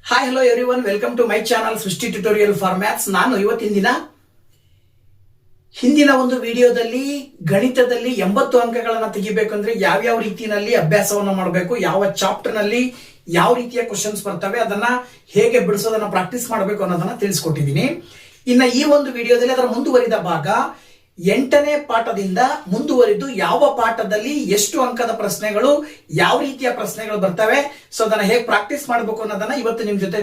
Hi hello everyone, welcome to my channel Srishti tutorial for maths. ನಾನು ಹಿಂದಿನ ಒಂದು ವಿಡಿಯೋದಲ್ಲಿ ಗಣಿತದಲ್ಲಿ 80 ಅಂಕಗಳನ್ನ ತೆಗಿಬೇಕಂದ್ರೆ ಯಾವ್ಯಾವ ರೀತಿಯಲ್ಲಿ ಅಭ್ಯಾಸವನ್ನ ಮಾಡಬೇಕು, ಯಾವ ಚಾಪ್ಟರ್ ನಲ್ಲಿ ಯಾವ ರೀತಿಯ ಕ್ವಶನ್ಸ್ ಬರ್ತವೆ, ಅದನ್ನ ಹೇಗೆ ಬಿಡಿಸೋದನ್ನ ಪ್ರಾಕ್ಟೀಸ್ ಮಾಡಬೇಕು ಅನ್ನೋದನ್ನ ತಿಳಿಸ್ಕೊಟ್ಟಿದ್ದೀನಿ. ಇನ್ನ ಈ ಒಂದು ವಿಡಿಯೋದಲ್ಲಿ ಅದರ ಮುಂದುವರಿದ ಭಾಗ 8ನೇ ಪಾಠದಿಂದ ಮುಂದುವರಿದು ಯಾವ ಪಾಠದಲ್ಲಿ ಎಷ್ಟು ಅಂಕದ ಪ್ರಶ್ನೆಗಳು, ಯಾವ ರೀತಿಯ ಪ್ರಶ್ನೆಗಳು ಬರ್ತವೆ, ಸೊ ಅದನ್ನ ಹೇಗೆ ಪ್ರಾಕ್ಟೀಸ್ ಮಾಡಬೇಕು ಅನ್ನೋದನ್ನ ಇವತ್ತು ನಿಮ್ ಜೊತೆ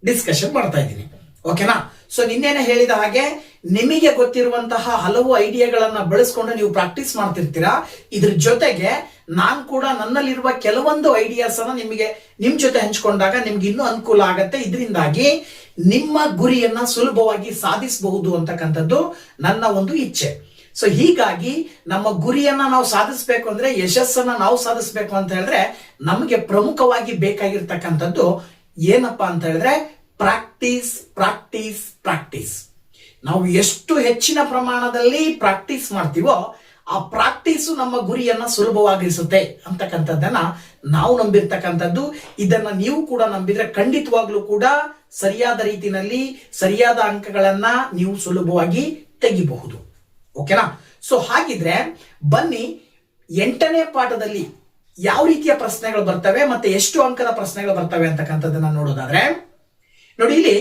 ಡಿಸ್ಕಷನ್ ಮಾಡ್ತಾ ಇದ್ದೀನಿ. ಓಕೆನಾ? ಸೊ ನಿನ್ನೆನೆ ಹೇಳಿದ ಹಾಗೆ ನಿಮಗೆ ಗೊತ್ತಿರುವಂತಹ ಹಲವು ಐಡಿಯಾಗಳನ್ನ ಬಳಸ್ಕೊಂಡು ನೀವು ಪ್ರಾಕ್ಟೀಸ್ ಮಾಡ್ತಿರ್ತೀರಾ. ಇದ್ರ ಜೊತೆಗೆ ನಾನ್ ಕೂಡ ನನ್ನಲ್ಲಿರುವ ಕೆಲವೊಂದು ಐಡಿಯಾಸ್ ಅನ್ನ ನಿಮ್ ಜೊತೆ ಹಂಚ್ಕೊಂಡಾಗ ನಿಮ್ಗೆ ಇನ್ನೂ ಅನುಕೂಲ ಆಗತ್ತೆ. ಇದರಿಂದಾಗಿ ನಿಮ್ಮ ಗುರಿಯನ್ನ ಸುಲಭವಾಗಿ ಸಾಧಿಸಬಹುದು ಅಂತಕ್ಕಂಥದ್ದು ನನ್ನ ಒಂದು ಇಚ್ಛೆ. ಸೊ ಹೀಗಾಗಿ ನಮ್ಮ ಗುರಿಯನ್ನ ನಾವು ಸಾಧಿಸಬೇಕು ಅಂದ್ರೆ, ಯಶಸ್ಸನ್ನ ನಾವು ಸಾಧಿಸಬೇಕು ಅಂತ ಹೇಳಿದ್ರೆ ನಮಗೆ ಪ್ರಮುಖವಾಗಿ ಬೇಕಾಗಿರ್ತಕ್ಕಂಥದ್ದು ಏನಪ್ಪಾ ಅಂತ ಹೇಳಿದ್ರೆ ಪ್ರಾಕ್ಟೀಸ್ ಪ್ರಾಕ್ಟೀಸ್ ಪ್ರಾಕ್ಟೀಸ್. ನಾವು ಎಷ್ಟು ಹೆಚ್ಚಿನ ಪ್ರಮಾಣದಲ್ಲಿ ಪ್ರಾಕ್ಟೀಸ್ ಮಾಡ್ತೀವೋ ಆ ಪ್ರಾಕ್ಟೀಸು ನಮ್ಮ ಗುರಿಯನ್ನ ಸುಲಭವಾಗಿಸುತ್ತೆ ಅಂತಕ್ಕಂಥದ್ದನ್ನ ನಾವು ನಂಬಿರ್ತಕ್ಕಂಥದ್ದು. ಇದನ್ನ ನೀವು ಕೂಡ ನಂಬಿದ್ರೆ ಖಂಡಿತವಾಗ್ಲೂ ಕೂಡ ಸರಿಯಾದ ರೀತಿಯಲ್ಲಿ ಸರಿಯಾದ ಅಂಕಗಳನ್ನ ನೀವು ಸುಲಭವಾಗಿ ತೆಗಿಬಹುದು. ಓಕೆನಾ? ಸೊ ಹಾಗಿದ್ರೆ ಬನ್ನಿ, 8ನೇ ಪಾಠದಲ್ಲಿ ಯಾವ ರೀತಿಯ ಪ್ರಶ್ನೆಗಳು ಬರ್ತವೆ ಮತ್ತೆ ಎಷ್ಟು ಅಂಕದ ಪ್ರಶ್ನೆಗಳು ಬರ್ತವೆ ಅಂತಕ್ಕಂಥದ್ದನ್ನ ನೋಡೋದಾದ್ರೆ, ನೋಡಿ ಇಲ್ಲಿ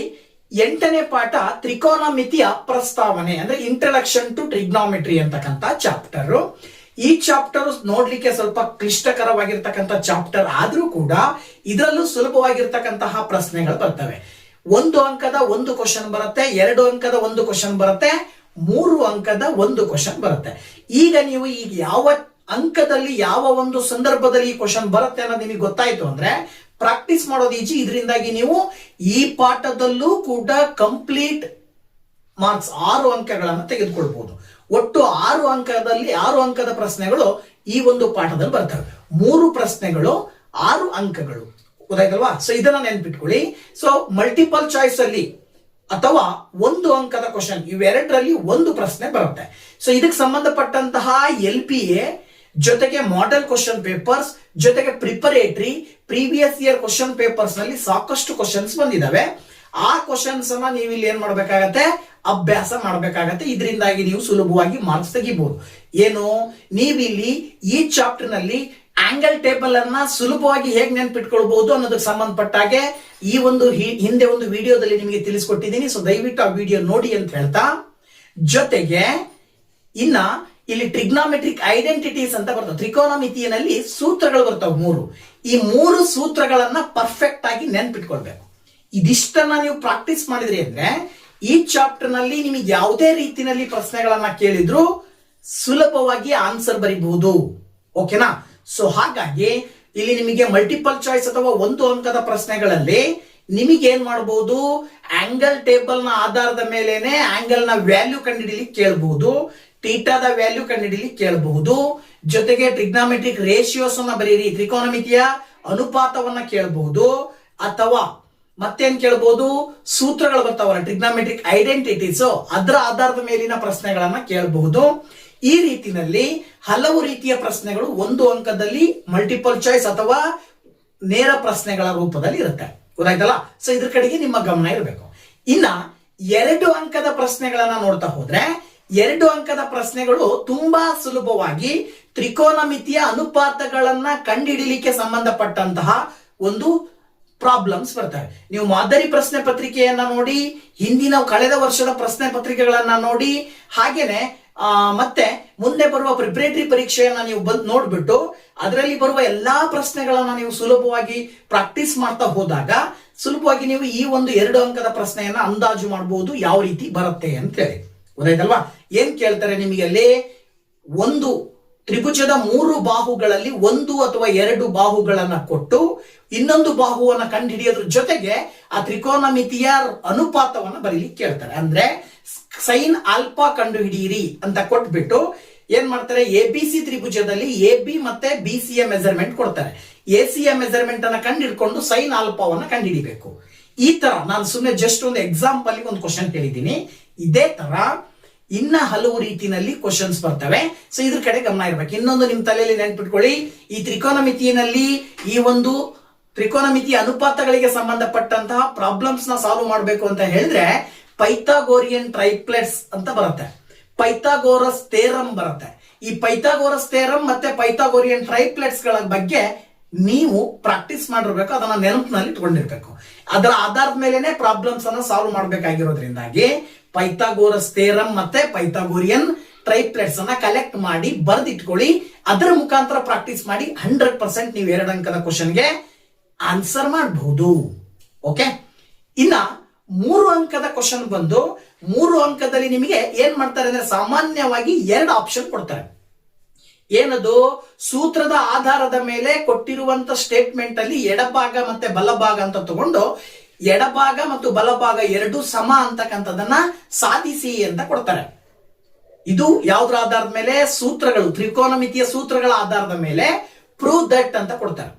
8ನೇ ಪಾಠ ತ್ರಿಕೋನಮಿತಿಯ ಪ್ರಸ್ತಾವನೆ, ಅಂದ್ರೆ ಇಂಟ್ರಡಕ್ಷನ್ ಟು ಟ್ರಿಗ್ನೋಮೆಟ್ರಿ ಅಂತಕ್ಕಂಥ ಚಾಪ್ಟರ್. ಈ ಚಾಪ್ಟರ್ ನೋಡ್ಲಿಕ್ಕೆ ಸ್ವಲ್ಪ ಕ್ಲಿಷ್ಟಕರವಾಗಿರ್ತಕ್ಕಂಥ ಚಾಪ್ಟರ್ ಆದ್ರೂ ಕೂಡ ಇದರಲ್ಲೂ ಸುಲಭವಾಗಿರ್ತಕ್ಕಂತಹ ಪ್ರಶ್ನೆಗಳು ಬರ್ತವೆ. 1 ಅಂಕದ ಒಂದು ಕ್ವಶನ್ ಬರುತ್ತೆ, 2 ಅಂಕದ ಒಂದು ಕ್ವಶನ್ ಬರುತ್ತೆ, 3 ಅಂಕದ ಒಂದು ಕ್ವಶನ್ ಬರುತ್ತೆ. ಈಗ ನೀವು ಈಗ ಯಾವ ಅಂಕದಲ್ಲಿ ಯಾವ ಒಂದು ಸಂದರ್ಭದಲ್ಲಿ ಈ ಕ್ವಶನ್ ಬರುತ್ತೆ ಅನ್ನೋದು ನಿಮಗೆ ಗೊತ್ತಾಯ್ತು ಅಂದ್ರೆ ಪ್ರಾಕ್ಟೀಸ್ ಮಾಡೋದು ಈಜಿ. ಇದರಿಂದಾಗಿ ನೀವು ಈ ಪಾಠದಲ್ಲೂ ಕೂಡ ಕಂಪ್ಲೀಟ್ ಮಾರ್ಕ್ಸ್ 6 ಅಂಕಗಳನ್ನು ತೆಗೆದುಕೊಳ್ಬಹುದು. ಒಟ್ಟು 6 ಅಂಕದ ಪ್ರಶ್ನೆಗಳು ಈ ಒಂದು ಪಾಠದಲ್ಲಿ ಬರ್ತವೆ. 3 ಪ್ರಶ್ನೆಗಳು 6 ಅಂಕಗಳು. ಗೊತ್ತಾಯ್ತಲ್ವಾ? ಸೊ ಇದನ್ನ ನೆನ್ಪಿಟ್ಕೊಳ್ಳಿ. ಸೊ ಮಲ್ಟಿಪಲ್ ಚಾಯ್ಸ್ ಅಲ್ಲಿ ಅಥವಾ 1 ಅಂಕದ ಕ್ವಶನ್ ಇವೆರಡರಲ್ಲಿ ಒಂದು ಪ್ರಶ್ನೆ ಬರುತ್ತೆ. ಸೊ ಇದಕ್ಕೆ ಸಂಬಂಧಪಟ್ಟಂತಹ LPA ಜೊತೆಗೆ ಮಾಡೆಲ್ ಕ್ವಶನ್ ಪೇಪರ್ಸ್ ಜೊತೆಗೆ preparatory previous year question papers ನಲ್ಲಿ ಸಾಕಷ್ಟು ಕ್ವಶನ್ಸ್ ಬಂದಿದಾವೆ. ಆ ಕ್ವಶನ್ಸ್ ಅನ್ನ ನೀವು ಇಲ್ಲಿ ಏನ್ ಮಾಡ್ಬೇಕಾಗತ್ತೆ, ಅಭ್ಯಾಸ ಮಾಡ್ಬೇಕಾಗತ್ತೆ. ಇದರಿಂದಾಗಿ ನೀವು ಸುಲಭವಾಗಿ ಮಾರ್ಕ್ಸ್ ತೆಗಿಬಹುದು. ಏನು, ನೀವಿಲ್ಲಿ ಈ ಚಾಪ್ಟರ್ ನಲ್ಲಿ ಆಂಗಲ್ ಟೇಬಲ್ ಅನ್ನ ಸುಲಭವಾಗಿ ಹೇಗೆ ನೆನ್ಪಿಟ್ಕೊಳ್ಬಹುದು ಅನ್ನೋದಕ್ಕೆ ಸಂಬಂಧಪಟ್ಟಾಗೆ ಈ ಒಂದು ಹಿಂದೆ ಒಂದು ವಿಡಿಯೋದಲ್ಲಿ ನಿಮಗೆ ತಿಳಿಸ್ಕೊಟ್ಟಿದ್ದೀನಿ. ಸೊ ದಯವಿಟ್ಟು ಆ ವಿಡಿಯೋ ನೋಡಿ ಅಂತ ಹೇಳ್ತಾ, ಜೊತೆಗೆ ಇನ್ನ ಇಲ್ಲಿ ಟ್ರಿಗ್ನಾಮೆಟ್ರಿಕ್ ಐಡೆಂಟಿಟೀಸ್ ಅಂತ ಬರ್ತವೆ. ತ್ರಿಕೋನಮಿತಿಯಲ್ಲಿ ಸೂತ್ರಗಳು ಬರ್ತವೆ 3. ಈ 3 ಸೂತ್ರಗಳನ್ನ ಪರ್ಫೆಕ್ಟ್ ಆಗಿ ನೆನ್ಪಿಟ್ಕೊಳ್ಬೇಕು. ಇದಿಷ್ಟನ್ನ ನೀವು ಪ್ರಾಕ್ಟೀಸ್ ಮಾಡಿದ್ರಿ ಅಂದ್ರೆ ಈ ಚಾಪ್ಟರ್ ನಲ್ಲಿ ನಿಮಗೆ ಯಾವುದೇ ರೀತಿಯಲ್ಲಿ ಪ್ರಶ್ನೆಗಳನ್ನ ಕೇಳಿದ್ರು ಸುಲಭವಾಗಿ ಆನ್ಸರ್ ಬರೀಬಹುದು. ಓಕೆನಾ? ಸೊ ಹಾಗಾಗಿ ಇಲ್ಲಿ ನಿಮಗೆ ಮಲ್ಟಿಪಲ್ ಚಾಯ್ಸ್ ಅಥವಾ 1 ಅಂಕದ ಪ್ರಶ್ನೆಗಳಲ್ಲಿ ನಿಮಗೆ ಏನ್ ಮಾಡಬಹುದು, ಆಂಗಲ್ ಟೇಬಲ್ ನ ಆಧಾರದ ಮೇಲೆನೆ ಆಂಗಲ್ ನ ವ್ಯಾಲ್ಯೂ ಕಂಡುಹಿಡಿಯಲಿಕ್ಕೆ ಕೇಳಬಹುದು, ಟೀಟಾದ ವ್ಯಾಲ್ಯೂ ಕಂಡುಹಿಡಿಯಲಿಕ್ಕೆ ಕೇಳಬಹುದು, ಜೊತೆಗೆ ಟ್ರಿಗ್ನಾಮೆಟ್ರಿಕ್ ರೇಷಿಯೋಸ್ ಅನ್ನ ಬರೀರಿ, ತ್ರಿಕೋನಮಿತಿಯ ಅನುಪಾತವನ್ನ ಕೇಳಬಹುದು, ಅಥವಾ ಮತ್ತೇನ್ ಕೇಳಬಹುದು, ಸೂತ್ರಗಳು ಬರ್ತಾವಲ್ಲ ಟ್ರಿಗ್ನಾಮೆಟ್ರಿಕ್ ಐಡೆಂಟಿಟೀಸ್, ಅದರ ಆಧಾರದ ಮೇಲಿನ ಪ್ರಶ್ನೆಗಳನ್ನ ಕೇಳಬಹುದು. ಈ ರೀತಿಯಲ್ಲಿ ಹಲವು ರೀತಿಯ ಪ್ರಶ್ನೆಗಳು 1 ಅಂಕದಲ್ಲಿ ಮಲ್ಟಿಪಲ್ ಚಾಯ್ಸ್ ಅಥವಾ ನೇರ ಪ್ರಶ್ನೆಗಳ ರೂಪದಲ್ಲಿ ಇರುತ್ತೆ. ಗೊತ್ತಾಯ್ತಲ್ಲ? ಸೊ ಇದ್ರ ಕಡೆಗೆ ನಿಮ್ಮ ಗಮನ ಇರಬೇಕು. ಇನ್ನ 2 ಅಂಕದ ಪ್ರಶ್ನೆಗಳನ್ನ ನೋಡ್ತಾ ಹೋದ್ರೆ, 2 ಅಂಕದ ಪ್ರಶ್ನೆಗಳು ತುಂಬಾ ಸುಲಭವಾಗಿ ತ್ರಿಕೋನಮಿತಿಯ ಅನುಪಾತಗಳನ್ನ ಕಂಡುಹಿಡಿಯಲಿಕ್ಕೆ ಸಂಬಂಧಪಟ್ಟಂತಹ ಒಂದು ಪ್ರಾಬ್ಲಮ್ಸ್ ಬರ್ತವೆ. ನೀವು ಮಾದರಿ ಪ್ರಶ್ನೆ ಪತ್ರಿಕೆಯನ್ನ ನೋಡಿ, ಹಿಂದಿನ ಕಳೆದ ವರ್ಷದ ಪ್ರಶ್ನೆ ಪತ್ರಿಕೆಗಳನ್ನ ನೋಡಿ, ಹಾಗೇನೆ ಮತ್ತೆ ಮುಂದೆ ಬರುವ ಪ್ರಿಪರೇಟರಿ ಪರೀಕ್ಷೆಯನ್ನ ನೀವು ನೋಡ್ಬಿಟ್ಟು ಅದರಲ್ಲಿ ಬರುವ ಎಲ್ಲಾ ಪ್ರಶ್ನೆಗಳನ್ನ ನೀವು ಸುಲಭವಾಗಿ ಪ್ರಾಕ್ಟೀಸ್ ಮಾಡ್ತಾ ಹೋದಾಗ ಸುಲಭವಾಗಿ ನೀವು ಈ ಒಂದು 2 ಅಂಕದ ಪ್ರಶ್ನೆಯನ್ನ ಅಂದಾಜು ಮಾಡಬಹುದು ಯಾವ ರೀತಿ ಬರುತ್ತೆ ಅಂತ ಹೇಳಿ. ಗೊತ್ತಾಯ್ತಲ್ವಾ? ಏನ್ ಕೇಳ್ತಾರೆ ನಿಮಗೆ ಅಲ್ಲಿ, ಒಂದು ತ್ರಿಭುಜದ 3 ಬಾಹುಗಳಲ್ಲಿ 1 ಅಥವಾ 2 ಬಾಹುಗಳನ್ನ ಕೊಟ್ಟು ಇನ್ನೊಂದು ಬಾಹುವನ್ನ ಕಂಡುಹಿಡಿಯೋದ್ರ ಜೊತೆಗೆ ಆ ತ್ರಿಕೋನಮಿತಿಯ ಅನುಪಾತವನ್ನ ಬರೀಲಿಕ್ಕೆ ಕೇಳ್ತಾರೆ. ಅಂದ್ರೆ ಸೈನ್ ಆಲ್ಫಾ ಕಂಡುಹಿಡಿಯಿರಿ ಅಂತ ಕೊಟ್ಬಿಟ್ಟು ಏನ್ ಮಾಡ್ತಾರೆ, ABC ತ್ರಿಭುಜದಲ್ಲಿ AB ಮತ್ತೆ BC ಯ ಮೆಜರ್ಮೆಂಟ್ ಕೊಡ್ತಾರೆ. AC ಯ ಮೆಜರ್ಮೆಂಟ್ ಅನ್ನ ಕಂಡುಹಿಡ್ಕೊಂಡು ಸೈನ್ ಆಲ್ಫಾವನ್ನ ಕಂಡುಹಿಡಿಬೇಕು. ಈ ತರ ನಾನು ಸುಮ್ಮನೆ ಜಸ್ಟ್ ಒಂದು ಎಕ್ಸಾಂಪಲ್ ಒಂದು ಕ್ವಶನ್ ಕೇಳಿದ್ದೀನಿ. ಇದೇ ತರ ಇನ್ನ ಹಲವು ರೀತಿಯಲ್ಲಿ ಕ್ವಶನ್ಸ್ ಬರ್ತವೆ. ಸೊ ಇದ್ರ ಕಡೆ ಗಮನ ಇರ್ಬೇಕು. ಇನ್ನೊಂದು ನಿಮ್ ತಲೆಯಲ್ಲಿ ನೆನ್ಪಿಟ್ಕೊಳ್ಳಿ, ಈ ತ್ರಿಕೋನಮಿತಿಯಲ್ಲಿ ಈ ಒಂದು ತ್ರಿಕೋನಮಿತಿಯ ಅನುಪಾತಗಳಿಗೆ ಸಂಬಂಧಪಟ್ಟಂತಹ ಪ್ರಾಬ್ಲಮ್ಸ್ ನ ಸಾಲ್ವ್ ಮಾಡಬೇಕು ಅಂತ ಹೇಳಿದ್ರೆ ಪೈಥಾಗೋರಿಯನ್ ಟ್ರೈಪ್ಲೆಟ್ಸ್ ಅಂತ ಬರುತ್ತೆ, ಪೈಥಾಗೋರಸ್ ಥಿಯರಂ ಬರುತ್ತೆ. ಈ ಪೈಥಾಗೋರಸ್ ಥಿಯರಂ ಮತ್ತೆ ಪೈಥಾಗೋರಿಯನ್ ಟ್ರೈಪ್ಲೆಟ್ಸ್ ಗಳ ಬಗ್ಗೆ ನೀವು ಪ್ರಾಕ್ಟೀಸ್ ಮಾಡಿರ್ಬೇಕು, ಅದನ್ನ ನೆನಪಿನಲ್ಲಿ ಇಟ್ಕೊಂಡಿರ್ಬೇಕು. ಅದರ ಆಧಾರದ ಮೇಲೆನೆ ಪ್ರಾಬ್ಲಮ್ಸ್ ಅನ್ನ ಸಾಲ್ವ್ ಮಾಡಬೇಕಾಗಿರೋದ್ರಿಂದಾಗಿ ಪೈಥಾಗೋರಸ್ ಥಿಯರಂ ಮತ್ತೆ ಪೈಥಾಗೋರಿಯನ್ ಟ್ರೈಪ್ಲೆಟ್ಸ್ ಅನ್ನ ಕಲೆಕ್ಟ್ ಮಾಡಿ ಬರ್ದಿಟ್ಕೊಳ್ಳಿ. ಅದರ ಮುಖಾಂತರ ಪ್ರಾಕ್ಟೀಸ್ ಮಾಡಿ 100% ನೀವು 2 ಅಂಕದ ಕ್ವಶನ್ಗೆ ಆನ್ಸರ್ ಮಾಡಬಹುದು. ಓಕೆ, ಇನ್ನ 3 ಅಂಕದ ಕ್ವಶನ್ ಬಂದು 3 ಅಂಕದಲ್ಲಿ ನಿಮಗೆ ಏನ್ ಮಾಡ್ತಾರೆ ಅಂದ್ರೆ ಸಾಮಾನ್ಯವಾಗಿ 2 ಆಪ್ಷನ್ ಕೊಡ್ತಾರೆ. ಏನದು? ಸೂತ್ರದ ಆಧಾರದ ಮೇಲೆ ಕೊಟ್ಟಿರುವಂತ ಸ್ಟೇಟ್ಮೆಂಟ್ ಅಲ್ಲಿ ಎಡಭಾಗ ಮತ್ತೆ ಬಲಭಾಗ ಅಂತ ತಗೊಂಡು ಎಡಭಾಗ ಮತ್ತು ಬಲಭಾಗ ಎರಡೂ ಸಮ ಅಂತಕ್ಕಂಥದನ್ನ ಸಾಧಿಸಿ ಅಂತ ಕೊಡ್ತಾರೆ. ಇದು ಯಾವುದ್ರ ಆಧಾರದ ಮೇಲೆ? ಸೂತ್ರಗಳು, ತ್ರಿಕೋನಮಿತಿಯ ಸೂತ್ರಗಳ ಆಧಾರದ ಮೇಲೆ ಪ್ರೂವ್ ದಟ್ ಅಂತ ಕೊಡ್ತಾರೆ.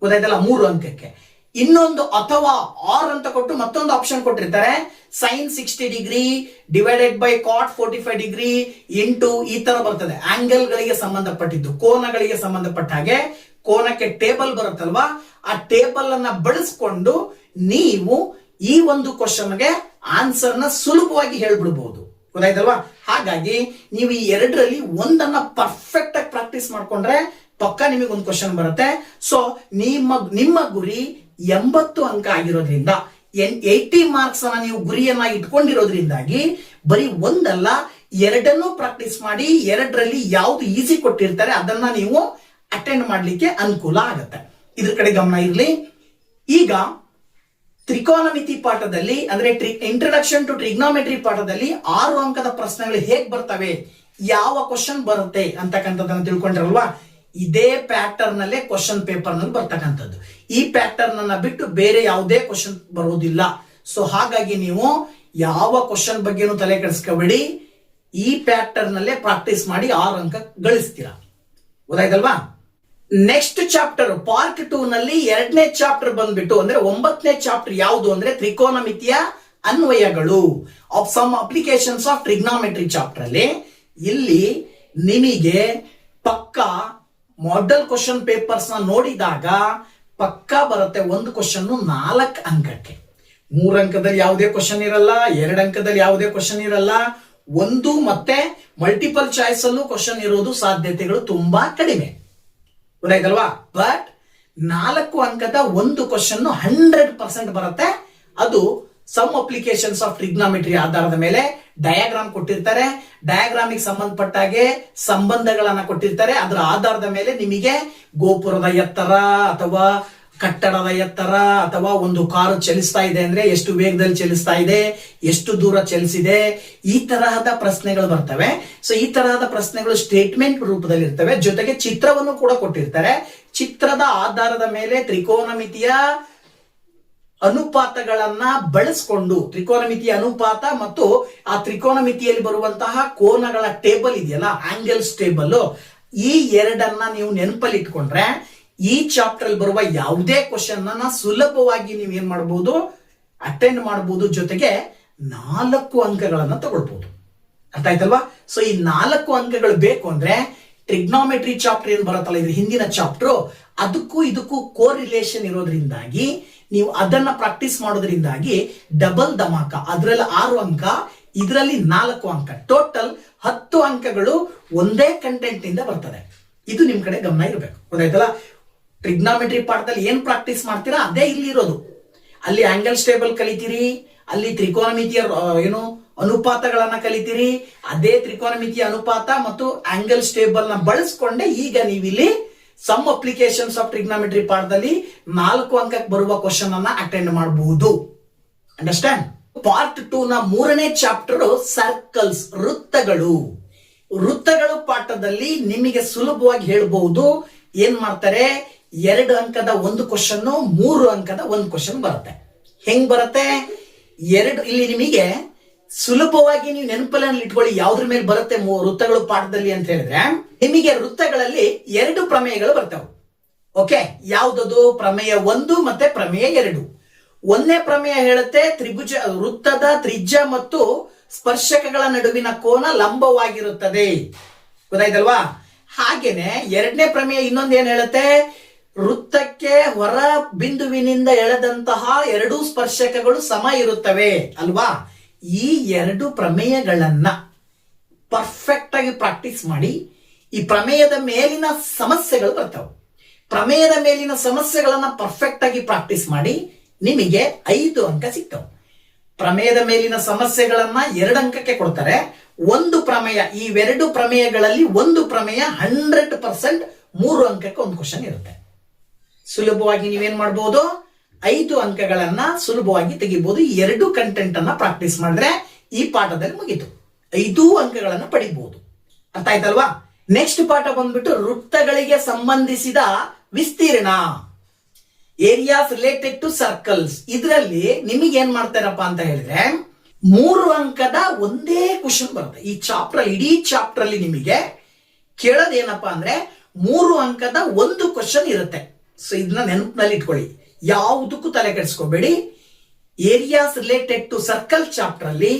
ಗೊತ್ತಾಯ್ತಲ್ಲ? 3 ಅಂಕಕ್ಕೆ. ಇನ್ನೊಂದು ಅಥವಾ ಆರ್ ಅಂತ ಕೊಟ್ಟು ಮತ್ತೊಂದು ಆಪ್ಷನ್ ಕೊಟ್ಟಿರ್ತಾರೆ. Sine 60 degree divided by cot 45 degree into ಈ ತರ ಬರ್ತದೆ. ಆಂಗಲ್ ಗಳಿಗೆ ಸಂಬಂಧಪಟ್ಟಿದ್ದು, ಕೋನಗಳಿಗೆ ಸಂಬಂಧಪಟ್ಟ ಹಾಗೆ ಕೋನಕ್ಕೆ ಟೇಬಲ್ ಬರುತ್ತಲ್ವಾ, ಆ ಟೇಬಲ್ ಅನ್ನ ಬಳಸ್ಕೊಂಡು ನೀವು ಈ ಒಂದು ಕ್ವಶನ್ಗೆ ಆನ್ಸರ್ ನ ಸುಲಭವಾಗಿ ಹೇಳ್ಬಿಡ್ಬಹುದು. ಗೊತ್ತಾಯ್ತಲ್ವಾ? ಹಾಗಾಗಿ ನೀವು ಈ 2ರಲ್ಲಿ ಒಂದನ್ನ ಪರ್ಫೆಕ್ಟ್ ಆಗಿ ಪ್ರಾಕ್ಟೀಸ್ ಮಾಡ್ಕೊಂಡ್ರೆ ಪಕ್ಕ ನಿಮಗೆ ಒಂದು ಕ್ವಶನ್ ಬರುತ್ತೆ. ಸೊ ನಿಮ್ಮ ಗುರಿ 80 ಅಂಕ ಆಗಿರೋದ್ರಿಂದ 80 ಮಾರ್ಕ್ಸ್ ಅನ್ನ ನೀವು ಗುರಿಯನ್ನ ಇಟ್ಕೊಂಡಿರೋದ್ರಿಂದಾಗಿ ಬರೀ ಒಂದಲ್ಲ 2 ಪ್ರಾಕ್ಟೀಸ್ ಮಾಡಿ 2ರಲ್ಲಿ ಯಾವ್ದು ಈಸಿ ಕೊಟ್ಟಿರ್ತಾರೆ ಅದನ್ನ ನೀವು ಅಟೆಂಡ್ ಮಾಡ್ಲಿಕ್ಕೆ ಅನುಕೂಲ ಆಗುತ್ತೆ. ಇದ್ರ ಕಡೆ ಗಮನ ಇರಲಿ. ಈಗ ತ್ರಿಕೋನಮಿತಿ ಪಾಠದಲ್ಲಿ ಅಂದ್ರೆ ಇಂಟ್ರಡಕ್ಷನ್ ಟು ಟ್ರಿಗ್ನೋಮೆಟ್ರಿ ಪಾಠದಲ್ಲಿ 6 ಅಂಕದ ಪ್ರಶ್ನೆಗಳು ಹೇಗ್ ಬರ್ತವೆ, ಯಾವ ಕ್ವಶನ್ ಬರುತ್ತೆ ಅಂತಕ್ಕಂಥದ್ದನ್ನ ತಿಳ್ಕೊಂಡ್ರಲ್ವಾ? ಇದೇ ಪ್ಯಾಟರ್ನ್ ನಲ್ಲೇ ಕ್ವಶನ್ ಪೇಪರ್ ನಲ್ಲಿ ಬರ್ತಕ್ಕಂಥದ್ದು. ಈ ಪ್ಯಾಟರ್ನ್ ಅನ್ನ ಬಿಟ್ಟು ಬೇರೆ ಯಾವುದೇ ಕ್ವಶನ್ ಬರೋದಿಲ್ಲ. ಸೊ ಹಾಗಾಗಿ ನೀವು ಯಾವ ಕ್ವಶನ್ ಬಗ್ಗೆನೂ ತಲೆ ಕೆಡಿಸ್ಕೋಬೇಡಿ, ಈ ಪ್ಯಾಟರ್ನ್ ನಲ್ಲೇ ಪ್ರಾಕ್ಟೀಸ್ ಮಾಡಿ 6 ಅಂಕ ಗಳಿಸ್ತೀರಾ. ಗೊತ್ತಾಯ್ತಲ್ವಾ? ನೆಕ್ಸ್ಟ್ ಚಾಪ್ಟರ್ ಪಾರ್ಟ್ 2 ನಲ್ಲಿ 2ನೇ ಚಾಪ್ಟರ್ ಬಂದ್ಬಿಟ್ಟು ಅಂದ್ರೆ 9ನೇ ಚಾಪ್ಟರ್ ಯಾವುದು ಅಂದ್ರೆ ತ್ರಿಕೋನಮಿತಿಯ ಅನ್ವಯಗಳು of some applications of trigonometry chapter ಅಲ್ಲಿ ಇಲ್ಲಿ ನಿಮಗೆ ಪಕ್ಕಾ ಮಾಡೆಲ್ ಕ್ವಶನ್ ಪೇಪರ್ಸ್ ನ ನೋಡಿದಾಗ ಪಕ್ಕಾ ಬರುತ್ತೆ ಒಂದು ಕ್ವಶನ್ 4 ಅಂಕಕ್ಕೆ. 3 ಅಂಕದಲ್ಲಿ ಯಾವುದೇ ಕ್ವಶನ್ ಇರಲ್ಲ, 2 ಅಂಕದಲ್ಲಿ ಯಾವುದೇ ಕ್ವಶನ್ ಇರಲ್ಲ, 1 ಮತ್ತೆ ಮಲ್ಟಿಪಲ್ ಚಾಯ್ಸ್ ಅಲ್ಲೂ ಕ್ವಶನ್ ಇರೋದು ಸಾಧ್ಯತೆಗಳು ತುಂಬಾ ಕಡಿಮೆ. ಗೊತ್ತಾಯ್ತಲ್ವಾ? ಬಟ್ 4 ಅಂಕದ ಒಂದು ಕ್ವಶನ್ 100% ಬರುತ್ತೆ. ಅದು ಸಮ್ ಅಪ್ಲಿಕೇಶನ್ಸ್ ಆಫ್ ಟ್ರಿಗ್ನೋಮೆಟ್ರಿ ಆಧಾರದ ಮೇಲೆ ಡಯಾಗ್ರಾಮ್ ಕೊಟ್ಟಿರ್ತಾರೆ, ಡಯಾಗ್ರಾಮಿಗೆ ಸಂಬಂಧಪಟ್ಟಾಗೆ ಸಂಬಂಧಗಳನ್ನ ಕೊಟ್ಟಿರ್ತಾರೆ. ಅದರ ಆಧಾರದ ಮೇಲೆ ನಿಮಗೆ ಗೋಪುರದ ಎತ್ತರ ಅಥವಾ ಕಟ್ಟಡದ ಎತ್ತರ ಅಥವಾ ಒಂದು ಕಾರು ಚಲಿಸ್ತಾ ಇದೆ ಅಂದ್ರೆ ಎಷ್ಟು ವೇಗದಲ್ಲಿ ಚಲಿಸ್ತಾ ಇದೆ, ಎಷ್ಟು ದೂರ ಚಲಿಸಿದೆ, ಈ ತರಹದ ಪ್ರಶ್ನೆಗಳು ಬರ್ತವೆ. ಸೊ ಈ ತರಹದ ಪ್ರಶ್ನೆಗಳು ಸ್ಟೇಟ್ಮೆಂಟ್ ರೂಪದಲ್ಲಿ ಇರ್ತವೆ, ಜೊತೆಗೆ ಚಿತ್ರವನ್ನು ಕೂಡ ಕೊಟ್ಟಿರ್ತಾರೆ. ಚಿತ್ರದ ಆಧಾರದ ಮೇಲೆ ತ್ರಿಕೋನಮಿತಿಯ ಅನುಪಾತಗಳನ್ನ ಬಳಸಿಕೊಂಡು ತ್ರಿಕೋನಮಿತಿಯ ಅನುಪಾತ ಮತ್ತು ಆ ತ್ರಿಕೋನಮಿತಿಯಲ್ಲಿ ಬರುವಂತಹ ಕೋನಗಳ ಟೇಬಲ್ ಇದೆಯಲ್ಲ, ಆಂಗಲ್ಸ್ ಟೇಬಲ್, ಈ 2ಅನ್ನ ನೀವು ನೆನಪಲ್ಲಿ ಇಟ್ಕೊಂಡ್ರೆ ಈ ಚಾಪ್ಟರ್ ಅಲ್ಲಿ ಬರುವ ಯಾವುದೇ ಕ್ವಶನ್ ಅನ್ನ ಸುಲಭವಾಗಿ ನೀವು ಏನ್ ಮಾಡಬಹುದು, ಅಟೆಂಡ್ ಮಾಡಬಹುದು. ಜೊತೆಗೆ 4 ಅಂಕಗಳನ್ನ ತಗೊಳ್ಬಹುದು. ಅರ್ಥ ಆಯ್ತಲ್ವಾ? ಸೊ ಈ 4 ಅಂಕಗಳು ಬೇಕು ಅಂದ್ರೆ ಟ್ರಿಗ್ನೋಮೆಟ್ರಿ ಚಾಪ್ಟರ್ ಏನ್ ಬರುತ್ತಲ್ಲ, ಇದ್ರ ಹಿಂದಿನ ಚಾಪ್ಟರ್, ಅದಕ್ಕೂ ಇದಕ್ಕೂ ಕೋರಿಲೇಷನ್ ಇರೋದ್ರಿಂದಾಗಿ ನೀವು ಅದನ್ನ ಪ್ರಾಕ್ಟೀಸ್ ಮಾಡೋದ್ರಿಂದಾಗಿ ಡಬಲ್ ಧಮಾಕ. ಅದರಲ್ಲಿ 6 ಅಂಕ, ಇದರಲ್ಲಿ 4 ಅಂಕ, ಟೋಟಲ್ 10 ಅಂಕಗಳು ಒಂದೇ ಕಂಟೆಂಟ್ ಇಂದ ಬರ್ತದೆ. ಇದು ನಿಮ್ ಕಡೆ ಗಮನ ಇರಬೇಕು. ಗೊತ್ತಾಯ್ತಲ್ಲ? ಟ್ರಿಗ್ನೋಮೆಟ್ರಿ ಪಾಠದಲ್ಲಿ ಏನ್ ಪ್ರಾಕ್ಟೀಸ್ ಮಾಡ್ತೀರಾ ಅದೇ ಇಲ್ಲಿ ಇರೋದು. ಅಲ್ಲಿ ಆಂಗಲ್ ಸ್ಟೇಬಲ್ ಕಲಿತೀರಿ, ಅಲ್ಲಿ ತ್ರಿಕೋನಮಿತಿಯ ಅನುಪಾತಗಳನ್ನ ಕಲಿತೀರಿ. ಅದೇ ತ್ರಿಕೋನಮಿತಿಯ ಅನುಪಾತ ಮತ್ತು ಆಂಗಲ್ ಸ್ಟೇಬಲ್ ನ ಬಳಸ್ಕೊಂಡೆ ಈಗ ನೀವಿಲ್ಲಿ ಸಮ್ ಅಪ್ಲಿಕೇಶನ್ಸ್ ಆಫ್ ಟ್ರಿಗ್ನೋಮೆಟ್ರಿ ಪಾಠದಲ್ಲಿ 4 ಅಂಕಕ್ಕೆ ಬರುವ ಕ್ವಶನ್ ಅನ್ನ ಅಟೆಂಡ್ ಮಾಡಬಹುದು. ಅಂಡರ್ಸ್ಟ್ಯಾಂಡ್? ಪಾರ್ಟ್ 2 ನ 3ನೇ ಚಾಪ್ಟರ್ ಸರ್ಕಲ್ಸ್, ವೃತ್ತಗಳು. ವೃತ್ತಗಳು ಪಾಠದಲ್ಲಿ ನಿಮಗೆ ಸುಲಭವಾಗಿ ಹೇಳಬಹುದು. ಏನ್ ಮಾಡ್ತಾರೆ, 2 ಅಂಕದ ಒಂದು ಕ್ವಶನ್, 3 ಅಂಕದ ಒಂದು ಕ್ವಶನ್ ಬರುತ್ತೆ. ಹೆಂಗ್ ಬರುತ್ತೆ? ಇಲ್ಲಿ ನಿಮಗೆ ಸುಲಭವಾಗಿ ನೀವು ನೆನಪಲ್ಲಿ ಇಟ್ಕೊಳ್ಳಿ ಯಾವ್ದ್ರ ಮೇಲೆ ಬರುತ್ತೆ ವೃತ್ತಗಳು ಪಾಠದಲ್ಲಿ ಅಂತ ಹೇಳಿದ್ರೆ, ನಿಮಗೆ ವೃತ್ತಗಳಲ್ಲಿ 2 ಪ್ರಮೇಯಗಳು ಬರ್ತವೆ. ಓಕೆ, ಯಾವ್ದದು? ಪ್ರಮೇಯ 1 ಮತ್ತೆ ಪ್ರಮೇಯ 2. 1ನೇ ಪ್ರಮೇಯ ಹೇಳುತ್ತೆ ವೃತ್ತದ ತ್ರಿಜ್ಯ ಮತ್ತು ಸ್ಪರ್ಶಕಗಳ ನಡುವಿನ ಕೋನ ಲಂಬವಾಗಿರುತ್ತದೆ. ಗೊತ್ತಾಯ್ತಲ್ವಾ? ಹಾಗೇನೆ 2ನೇ ಪ್ರಮೇಯ ಇನ್ನೊಂದು ಏನ್ ಹೇಳುತ್ತೆ, ವೃತ್ತಕ್ಕೆ ಹೊರ ಬಿಂದುವಿನಿಂದ ಎಳೆದಂತಹ ಎರಡೂ ಸ್ಪರ್ಶಕಗಳು ಸಮ ಇರುತ್ತವೆ ಅಲ್ವಾ. ಈ ಎರಡು ಪ್ರಮೇಯಗಳನ್ನ ಪರ್ಫೆಕ್ಟ್ ಆಗಿ ಪ್ರಾಕ್ಟೀಸ್ ಮಾಡಿ. ಈ ಪ್ರಮೇಯದ ಮೇಲಿನ ಸಮಸ್ಯೆಗಳು ಬರ್ತವೆ. ಪ್ರಮೇಯದ ಮೇಲಿನ ಸಮಸ್ಯೆಗಳನ್ನ ಪರ್ಫೆಕ್ಟ್ ಆಗಿ ಪ್ರಾಕ್ಟೀಸ್ ಮಾಡಿ, ನಿಮಗೆ 5 ಅಂಕ ಸಿಗ್ತವೆ. ಪ್ರಮೇಯದ ಮೇಲಿನ ಸಮಸ್ಯೆಗಳನ್ನ 2 ಅಂಕಕ್ಕೆ ಕೊಡ್ತಾರೆ. ಒಂದು ಪ್ರಮೇಯ, ಇವೆರಡು ಪ್ರಮೇಯಗಳಲ್ಲಿ ಒಂದು ಪ್ರಮೇಯ 100% 3 ಅಂಕಕ್ಕೆ ಒಂದು ಕ್ವಶನ್ ಇರುತ್ತೆ. ಸುಲಭವಾಗಿ ನೀವೇನ್ ಮಾಡಬಹುದು, 5 ಅಂಕಗಳನ್ನ ಸುಲಭವಾಗಿ ತೆಗಿಬಹುದು. ಈ 2 ಕಂಟೆಂಟ್ ಅನ್ನ ಪ್ರಾಕ್ಟೀಸ್ ಮಾಡಿದ್ರೆ ಈ ಪಾಠದಲ್ಲಿ ಮುಗಿತು, 5 ಅಂಕಗಳನ್ನ ಪಡಿಬಹುದು. ಅರ್ಥ ಆಯ್ತಲ್ವಾ. ನೆಕ್ಸ್ಟ್ ಪಾಠ ಬಂದ್ಬಿಟ್ಟು ವೃತ್ತಗಳಿಗೆ ಸಂಬಂಧಿಸಿದ ವಿಸ್ತೀರ್ಣ, ಏರಿಯಾಸ್ ರಿಲೇಟೆಡ್ ಟು ಸರ್ಕಲ್ಸ್. ಇದರಲ್ಲಿ ನಿಮಗೆ ಏನ್ ಮಾಡ್ತಾರಪ್ಪ ಅಂತ ಹೇಳಿದ್ರೆ 3 ಅಂಕದ ಒಂದೇ ಕ್ವಶನ್ ಬರುತ್ತೆ. ಈ ಚಾಪ್ಟರ್, ಇಡೀ ಚಾಪ್ಟರ್ ಅಲ್ಲಿ ನಿಮಗೆ ಕೇಳೋದೇನಪ್ಪಾ ಅಂದ್ರೆ 3 ಅಂಕದ ಒಂದು ಕ್ವಶನ್ ಇರುತ್ತೆ. ಸೊ ಇದನ್ನ ನೆನಪಿನಲ್ಲಿ ಇಟ್ಕೊಳ್ಳಿ, ಯಾವುದಕ್ಕೂ ತಲೆ ಕೆಡಿಸ್ಕೋಬೇಡಿ. Areas related to circle chapter ಅಲ್ಲಿ,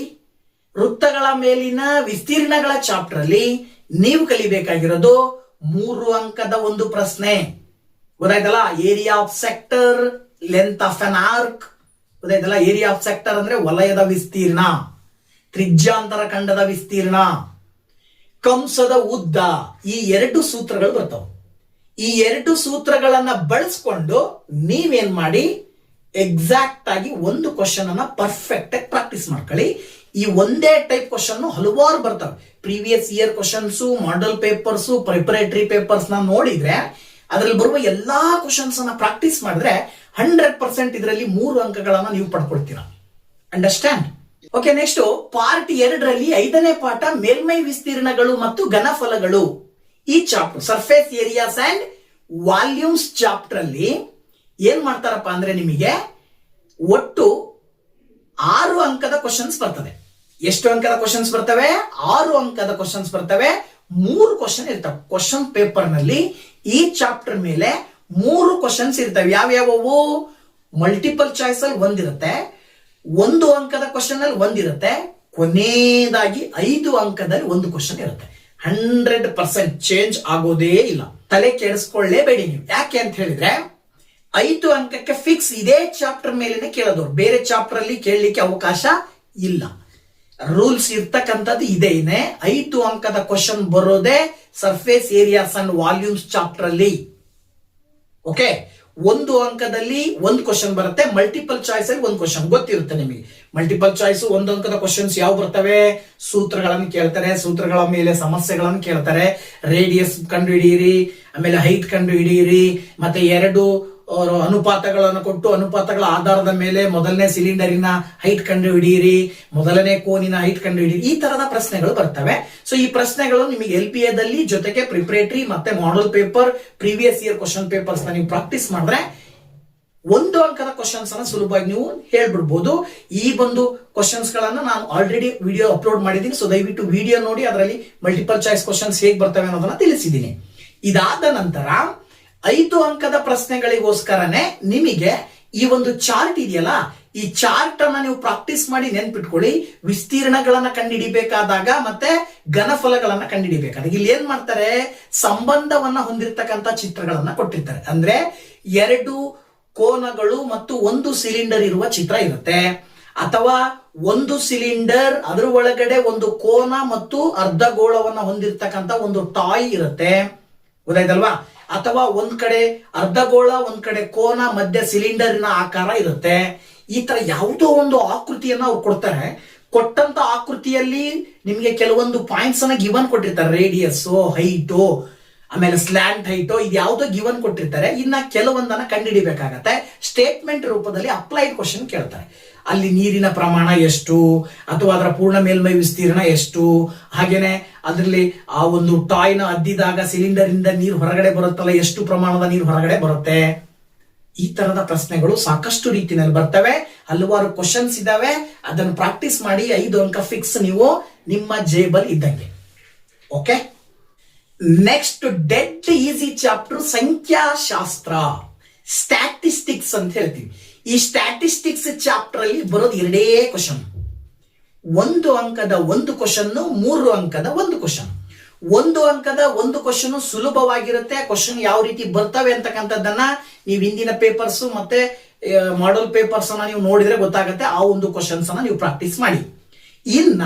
ವೃತ್ತಗಳ ಮೇಲಿನ ವಿಸ್ತೀರ್ಣಗಳ ಚಾಪ್ಟರ್ ಅಲ್ಲಿ ನೀವು ಕಲಿಬೇಕಾಗಿರೋದು 3 ಅಂಕದ ಒಂದು ಪ್ರಶ್ನೆ. ಗೊತ್ತಾಯ್ತಲ್ಲ. Area of sector, length of an arc. ಗೊತ್ತಾಯ್ತಲ್ಲ. ಏರಿಯಾ ಆಫ್ ಸೆಕ್ಟರ್ ಅಂದ್ರೆ ವಲಯದ ವಿಸ್ತೀರ್ಣ, ತ್ರಿಜ್ಯಾಂತರ ಖಂಡದ ವಿಸ್ತೀರ್ಣ, ಕಂಸದ ಉದ್ದ. ಈ 2 ಸೂತ್ರಗಳು ಬರ್ತಾವೆ. ಈ 2 ಸೂತ್ರಗಳನ್ನ ಬಳಸ್ಕೊಂಡು ನೀವೇನ್ ಮಾಡಿ, ಎಕ್ಸಾಕ್ಟ್ ಆಗಿ ಒಂದು ಕ್ವಶನ್ ಅನ್ನ ಪರ್ಫೆಕ್ಟ್ ಆಗಿ ಪ್ರಾಕ್ಟೀಸ್ ಮಾಡ್ಕೊಳ್ಳಿ. ಈ ಒಂದೇ ಟೈಪ್ ಕ್ವಶನ್ ಹಲವಾರು ಬರ್ತವೆ. Previous year questions, model papers, preparatory papers ನ ನೋಡಿದ್ರೆ ಅದರಲ್ಲಿ ಬರುವ ಎಲ್ಲಾ ಕ್ವಶನ್ಸ್ ಅನ್ನ ಪ್ರಾಕ್ಟೀಸ್ ಮಾಡಿದ್ರೆ 100% ಇದರಲ್ಲಿ 3 ಅಂಕಗಳನ್ನ ನೀವು ಪಡ್ಕೊಳ್ತೀರಾ. ಅಂಡರ್ಸ್ಟ್ಯಾಂಡ್. ಓಕೆ, ನೆಕ್ಸ್ಟ್ ಪಾರ್ಟ್ 2ರಲ್ಲಿ 5ನೇ ಪಾಠ ಮೇಲ್ಮೈ ವಿಸ್ತೀರ್ಣಗಳು ಮತ್ತು ಘನಫಲಗಳು. ಈ chapter surface areas and volumes chapter ಅಲ್ಲಿ ಏನ್ ಮಾಡ್ತಾರಪ್ಪ ಅಂದ್ರೆ ನಿಮಗೆ ಒಟ್ಟು 6 ಅಂಕದ ಕ್ವಶನ್ಸ್ ಬರ್ತದೆ. ಎಷ್ಟು ಅಂಕದ ಕ್ವಶನ್ಸ್ ಬರ್ತವೆ? 6 ಅಂಕದ ಕ್ವಶನ್ಸ್ ಬರ್ತವೆ. 3 ಕ್ವಶನ್ ಇರ್ತವೆ ಕ್ವಶನ್ ಪೇಪರ್ ನಲ್ಲಿ. ಈ ಚಾಪ್ಟರ್ ಮೇಲೆ 3 ಕ್ವಶನ್ಸ್ ಇರ್ತವೆ. ಯಾವ್ಯಾವು? ಮಲ್ಟಿಪಲ್ ಚಾಯ್ಸ್ ಅಲ್ಲಿ ಒಂದಿರುತ್ತೆ, 1 ಅಂಕದ ಕ್ವಶನ್ ಅಲ್ಲಿ ಒಂದಿರುತ್ತೆ, ಕೊನೆಯದಾಗಿ 5 ಅಂಕದಲ್ಲಿ ಒಂದು ಕ್ವಶನ್ ಇರುತ್ತೆ. 100% ಚೇಂಜ್ ಆಗೋದೇ ಇಲ್ಲ. ತಲೆ ಕೆಡಿಸ್ಕೊಳ್ಳೇಬೇಡಿ ನೀವು. ಯಾಕೆ ಅಂತ ಹೇಳಿದ್ರೆ 5 ಅಂಕಕ್ಕೆ ಫಿಕ್ಸ್ ಇದೇ ಚಾಪ್ಟರ್ ಮೇಲೆನೆ ಕೇಳೋದು, ಬೇರೆ ಚಾಪ್ಟರ್ ಅಲ್ಲಿ ಕೇಳಲಿಕ್ಕೆ ಅವಕಾಶ ಇಲ್ಲ. ರೂಲ್ಸ್ ಇರ್ತಕ್ಕಂಥದ್ದು ಇದೇನೆ. 5 ಅಂಕದ ಕ್ವಶನ್ ಬರೋದೇ surface areas and volumes chapter ಅಲ್ಲಿ. ಓಕೆ, 1 ಅಂಕದಲ್ಲಿ ಒಂದು ಕ್ವಶನ್ ಬರುತ್ತೆ, ಮಲ್ಟಿಪಲ್ ಚಾಯ್ಸ್ ಅಲ್ಲಿ ಒಂದು ಕ್ವಶನ್ ಗೊತ್ತಿರುತ್ತೆ ನಿಮಗೆ. ಮಲ್ಟಿಪಲ್ ಚಾಯ್ಸ್ 1 ಅಂಕದ ಕ್ವಶನ್ಸ್ ಯಾವ ಬರ್ತವೆ? ಸೂತ್ರಗಳನ್ನು ಕೇಳ್ತಾರೆ, ಸೂತ್ರಗಳ ಮೇಲೆ ಸಮಸ್ಯೆಗಳನ್ನು ಕೇಳ್ತಾರೆ. ರೇಡಿಯಸ್ ಕಂಡು ಹಿಡಿಯಿರಿ, ಆಮೇಲೆ ಹೈಟ್ ಕಂಡು ಹಿಡಿಯಿರಿ, ಮತ್ತೆ 2 ಅನುಪಾತಗಳನ್ನು ಕೊಟ್ಟು ಅನುಪಾತಗಳ ಆಧಾರದ ಮೇಲೆ ಮೊದಲನೇ ಸಿಲಿಂಡರಿನ ಹೈಟ್ ಕಂಡು ಹಿಡಿಯಿರಿ, ಮೊದಲನೇ ಕೋನಿನ ಹೈಟ್ ಕಂಡು ಹಿಡಿಯಿರಿ. ಈ ತರದ ಪ್ರಶ್ನೆಗಳು ಬರ್ತವೆ. ಸೊ ಈ ಪ್ರಶ್ನೆಗಳು ನಿಮಗೆ LPA ದಲ್ಲಿ ಜೊತೆಗೆ ಪ್ರಿಪರೇಟರಿ ಮತ್ತೆ model paper, previous year question papers ನೀವು ಪ್ರಾಕ್ಟೀಸ್ ಮಾಡಿದ್ರೆ 1 ಅಂಕದ ಕ್ವಶನ್ಸ್ ಅನ್ನ ಸುಲಭವಾಗಿ ನೀವು ಹೇಳ್ಬಿಡ್ಬೋದು. ಈ ಒಂದು ಕ್ವಶನ್ಸ್ ಗಳನ್ನ ನಾನು ಆಲ್ರೆಡಿ ವಿಡಿಯೋ ಅಪ್ಲೋಡ್ ಮಾಡಿದ್ದೀನಿ. ಸೊ ದಯವಿಟ್ಟು ವಿಡಿಯೋ ನೋಡಿ, ಅದರಲ್ಲಿ ಮಲ್ಟಿಪಲ್ ಚಾಯ್ಸ್ ಕ್ವಶನ್ಸ್ ಹೇಗೆ ಬರ್ತವೆ ಅನ್ನೋದನ್ನ ತಿಳಿಸಿದ್ದೀನಿ. ಇದಾದ ನಂತರ 5 ಅಂಕದ ಪ್ರಶ್ನೆಗಳಿಗೋಸ್ಕರನೇ ನಿಮಗೆ ಈ ಒಂದು ಚಾರ್ಟ್ ಇದೆಯಲ್ಲ, ಈ ಚಾರ್ಟ್ ಅನ್ನ ನೀವು ಪ್ರಾಕ್ಟೀಸ್ ಮಾಡಿ ನೆನ್ಪಿಟ್ಕೊಳ್ಳಿ. ವಿಸ್ತೀರ್ಣಗಳನ್ನ ಕಂಡುಹಿಡಿಬೇಕಾದಾಗ ಮತ್ತೆ ಘನಫಲಗಳನ್ನ ಕಂಡುಹಿಡಿಬೇಕಾದಾಗ ಇಲ್ಲಿ ಏನ್ ಮಾಡ್ತಾರೆ, ಸಂಬಂಧವನ್ನ ಹೊಂದಿರತಕ್ಕಂತ ಚಿತ್ರಗಳನ್ನ ಕೊಟ್ಟಿರ್ತಾರೆ. ಅಂದ್ರೆ 2 ಕೋನಗಳು ಮತ್ತು 1 ಸಿಲಿಂಡರ್ ಇರುವ ಚಿತ್ರ ಇರುತ್ತೆ, ಅಥವಾ 1 ಸಿಲಿಂಡರ್ ಅದರ ಒಳಗಡೆ ಒಂದು ಕೋನ ಮತ್ತು ಅರ್ಧಗೋಳವನ್ನ ಹೊಂದಿರತಕ್ಕಂತ ಒಂದು ಟಾಯ್ ಇರುತ್ತೆ. ಗೊತ್ತಾಯ್ತಲ್ವಾ. ಅಥವಾ ಒಂದ್ ಕಡೆ ಅರ್ಧಗೋಳ, ಒಂದ್ ಕಡೆ ಕೋನ, ಮಧ್ಯ ಸಿಲಿಂಡರಿನ ಆಕಾರ ಇರುತ್ತೆ. ಈ ತರ ಯಾವುದೋ ಒಂದು ಆಕೃತಿಯನ್ನ ಅವ್ರು ಕೊಡ್ತಾರೆ. ಕೊಟ್ಟಂತ ಆಕೃತಿಯಲ್ಲಿ ನಿಮಗೆ ಕೆಲವೊಂದು ಪಾಯಿಂಟ್ಸ್ ಅನ್ನ ಗಿವನ್ ಕೊಟ್ಟಿರ್ತಾರೆ. ರೇಡಿಯಸ್, ಹೈಟು, ಆಮೇಲೆ ಸ್ಲ್ಯಾಂಟ್ ಹೈಟು, ಇದು ಯಾವುದೋ ಗಿವನ್ ಕೊಟ್ಟಿರ್ತಾರೆ. ಇನ್ನ ಕೆಲವೊಂದನ್ನ ಕಂಡುಹಿಡಿಬೇಕಾಗತ್ತೆ. ಸ್ಟೇಟ್ಮೆಂಟ್ ರೂಪದಲ್ಲಿ ಅಪ್ಲೈಡ್ ಕ್ವಶನ್ ಕೇಳ್ತಾರೆ. ಅಲ್ಲಿ ನೀರಿನ ಪ್ರಮಾಣ ಎಷ್ಟು, ಅಥವಾ ಅದರ ಪೂರ್ಣ ಮೇಲ್ಮೈ ವಿಸ್ತೀರ್ಣ ಎಷ್ಟು, ಹಾಗೇನೆ ಅದರಲ್ಲಿ ಆ ಒಂದು ಟಾಯ್ನ ಅದ್ದಿದಾಗ ಸಿಲಿಂಡರ್ ಇಂದ ನೀರು ಹೊರಗಡೆ ಬರುತ್ತಲ್ಲ, ಎಷ್ಟು ಪ್ರಮಾಣದ ನೀರು ಹೊರಗಡೆ ಬರುತ್ತೆ. ಈ ತರದ ಪ್ರಶ್ನೆಗಳು ಸಾಕಷ್ಟು ರೀತಿಯಲ್ಲಿ ಬರ್ತವೆ. ಹಲವಾರು ಕ್ವಶನ್ಸ್ ಇದಾವೆ. ಅದನ್ನು ಪ್ರಾಕ್ಟೀಸ್ ಮಾಡಿ 5 ಅಂಕ ಫಿಕ್ಸ್ ನೀವು ನಿಮ್ಮ ಜೇಬಲ್ ಇದ್ದಂಗೆ. Okay, next dead easy chapter ಸಂಖ್ಯಾಶಾಸ್ತ್ರ, ಸ್ಟ್ಯಾಟಿಸ್ಟಿಕ್ಸ್ ಅಂತ ಹೇಳ್ತೀವಿ. ಈ ಸ್ಟ್ಯಾಟಿಸ್ಟಿಕ್ಸ್ ಚಾಪ್ಟರ್ ಅಲ್ಲಿ ಬರೋದು 2 ಕ್ವಶನ್. 1 ಅಂಕದ ಒಂದು ಕ್ವಶನ್, 3 ಅಂಕದ ಒಂದು ಕ್ವಶನ್. ಒಂದು ಅಂಕದ ಒಂದು ಕ್ವಶನ್ ಸುಲಭವಾಗಿರುತ್ತೆ. ಕ್ವಶನ್ ಯಾವ ರೀತಿ ಬರ್ತವೆ ಅಂತಕ್ಕಂಥದ್ದನ್ನ ನೀವು ಹಿಂದಿನ ಪೇಪರ್ಸ್ ಮತ್ತೆ ಮಾಡಲ್ ಪೇಪರ್ಸ್ ಅನ್ನ ನೀವು ನೋಡಿದ್ರೆ ಗೊತ್ತಾಗುತ್ತೆ. ಆ ಒಂದು ಕ್ವಶನ್ಸ್ ಅನ್ನ ನೀವು ಪ್ರಾಕ್ಟೀಸ್ ಮಾಡಿ. ಇನ್ನ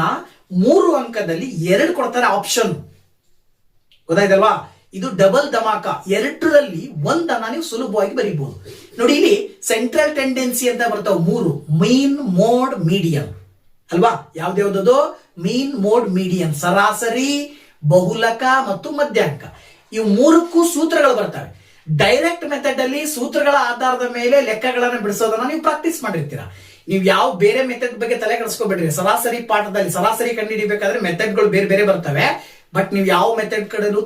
3 ಅಂಕದಲ್ಲಿ 2 ಕೊಡ್ತಾರೆ ಆಪ್ಷನ್, ಗೊತ್ತಾಯ್ತಲ್ವಾ? ಇದು ಡಬಲ್ ಧಮಾಕ. 2ರಲ್ಲಿ 1 ನೀವು ಸುಲಭವಾಗಿ ಬರೀಬಹುದು. ನೋಡಿ, ಇಲ್ಲಿ ಸೆಂಟ್ರಲ್ ಟೆಂಡೆನ್ಸಿ ಅಂತ ಬರ್ತಾವ 3: ಮೀನ್, ಮೋಡ್, ಮೀಡಿಯಂ ಅಲ್ವಾ? ಯಾವ್ದು? ಮೀನ್, ಮೋಡ್, ಮೀಡಿಯಂ. ಸರಾಸರಿ, ಬಹುಲಕ ಮತ್ತು ಮಧ್ಯಾಂಕ. ಇವು 3ಕ್ಕೂ ಸೂತ್ರಗಳು ಬರ್ತವೆ. ಡೈರೆಕ್ಟ್ ಮೆಥಡ್ ಅಲ್ಲಿ ಸೂತ್ರಗಳ ಆಧಾರದ ಮೇಲೆ ಲೆಕ್ಕಗಳನ್ನು ಬಿಡಿಸೋದನ್ನ ನೀವು ಪ್ರಾಕ್ಟೀಸ್ ಮಾಡಿರ್ತೀರಾ. ನೀವು ಯಾವ ಬೇರೆ ಮೆಥಡ್ ಬಗ್ಗೆ ತಲೆ ಕೆಡಿಸ್ಕೋಬೇಡ್ರಿ. ಸರಾಸರಿ ಪಾಠದಲ್ಲಿ ಸರಾಸರಿ ಕಂಡುಹಿಡಿಬೇಕಾದ್ರೆ ಮೆಥಡ್ಗಳು ಬೇರೆ ಬೇರೆ ಬರ್ತವೆ. ಬಟ್ ನೀವು ಯಾವ ಮೆಥಡ್ ಕಡೆನೂ